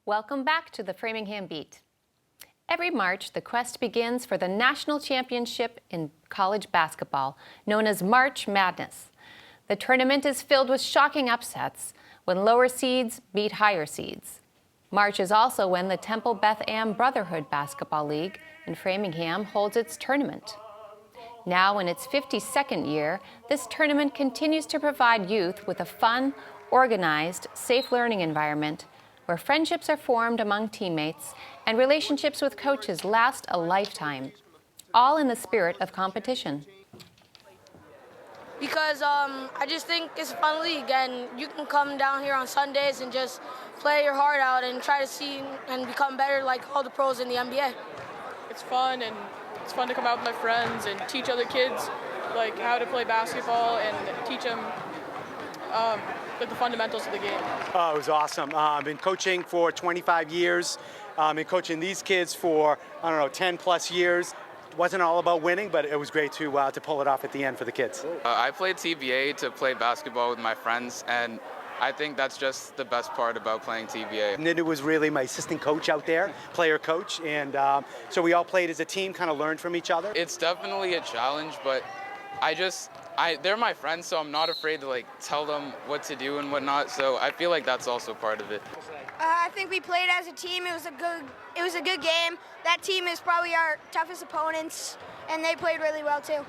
Welcome back to the Framingham Beat. Every March, the quest begins for the national championship in college basketball, known as March Madness. The tournament is filled with shocking upsets when lower seeds beat higher seeds. March is also when the Temple Beth Am Brotherhood Basketball League in Framingham holds its tournament. Now in its 52nd year, this tournament continues to provide youth with a fun, organized, safe learning environment where friendships are formed among teammates and relationships with coaches last a lifetime, all in the spirit of competition. Because I just think it's a fun league, and you can come down here on Sundays and just play your heart out and try to see and become better like all the pros in the NBA. It's fun, and it's fun to come out with my friends and teach other kids like how to play basketball and teach them like the fundamentals of the game. Oh, it was awesome. I've been coaching for 25 years. Been coaching these kids for, 10 plus years. It wasn't all about winning, but it was great to pull it off at the end for the kids. I played TBA to play basketball with my friends, and I think that's just the best part about playing TBA. Nyindu was really my assistant coach out there, player coach, and so we all played as a team, kind of learned from each other. It's definitely a challenge, but they're my friends, so I'm not afraid to tell them what to do and whatnot. So I feel like that's also part of it. I think we played as a team. It was a good game. That team is probably our toughest opponents, and they played really well too.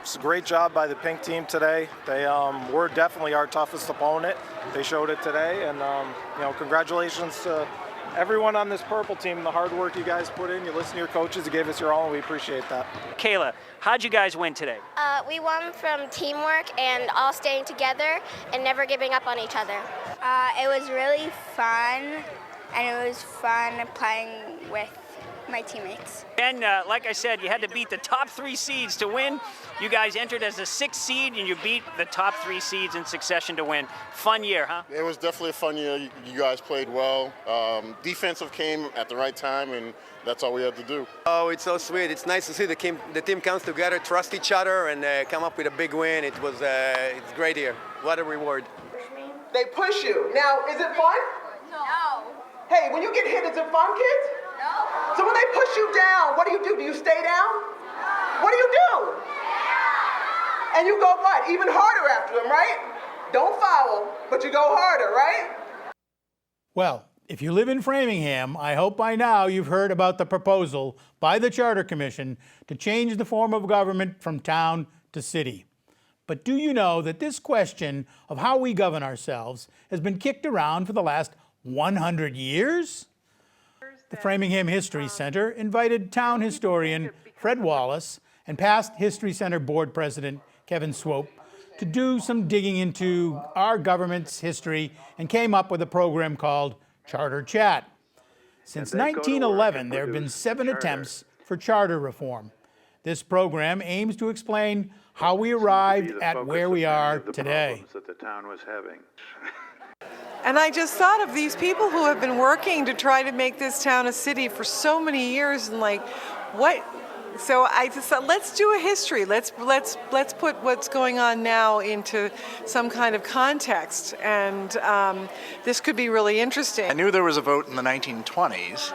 It's a great job by the pink team today. They were definitely our toughest opponent. They showed it today, and congratulations to everyone on this purple team. The hard work you guys put in. You listen to your coaches. You gave us your all, and we appreciate that. Kayla, how'd you guys win today? We won from teamwork and all staying together and never giving up on each other. It was really fun, and it was fun playing with my teammates. And like I said, you had to beat the top 3 seeds to win. You guys entered as a 6th seed, and you beat the top 3 seeds in succession to win. Fun year, huh? It was definitely a fun year. You guys played well. Defensive came at the right time, and that's all we had to do. Oh, it's so sweet. It's nice to see the team comes together, trust each other, and come up with a big win. It's a great year. What a reward. They push you. Now, is it fun? No. Hey, when you get hit, is it fun, kids? No. So when they push you down, what do? Do you stay down? No. What do? And you go what? Even harder after them, right? Don't foul, but you go harder, right? Well, if you live in Framingham, I hope by now you've heard about the proposal by the Charter Commission to change the form of government from town to city. But do you know that this question of how we govern ourselves has been kicked around for the last 100 years? The Framingham History Center invited town historian Fred Wallace and past History Center board president Kevin Swope to do some digging into our government's history and came up with a program called Charter Chat. Since 1911, there have been 7 attempts for charter reform. This program aims to explain how we arrived at where we are today. That the town was having. And I just thought of these people who have been working to try to make this town a city for so many years, and so I just thought, let's do a history. Let's put what's going on now into some kind of context, and this could be really interesting. I knew there was a vote in the 1920s.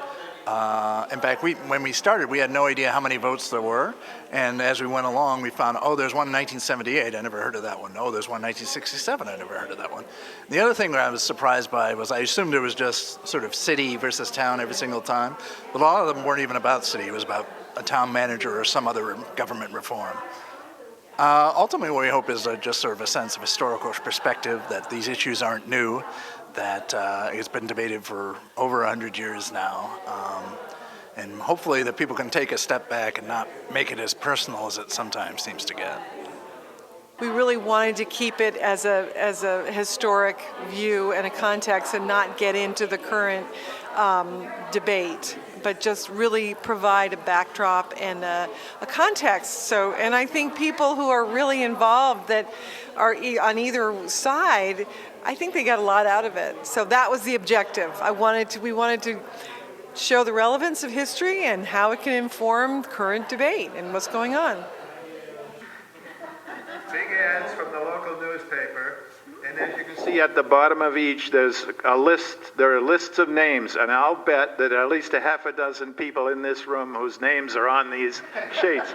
In fact, when we started, we had no idea how many votes there were. And as we went along, we found, there's one in 1978. I never heard of that one. Oh, there's one in 1967. I never heard of that one. The other thing that I was surprised by was I assumed it was just sort of city versus town every single time. But a lot of them weren't even about city. It was about a town manager or some other government reform. Ultimately, what we hope is just sort of a sense of historical perspective, that these issues aren't new, that it's been debated for over 100 years now, and hopefully that people can take a step back and not make it as personal as it sometimes seems to get. We really wanted to keep it as a historic view and a context, and not get into the current debate, but just really provide a backdrop and a context. And I think people who are really involved, that are on either side, I think they got a lot out of it. So that was the objective. We wanted to show the relevance of history and how it can inform current debate and what's going on. Big ads from the local newspaper, and as you can See at the bottom of each, there's a list. There are lists of names, and I'll bet that at least a half a dozen people in this room whose names are on these sheets.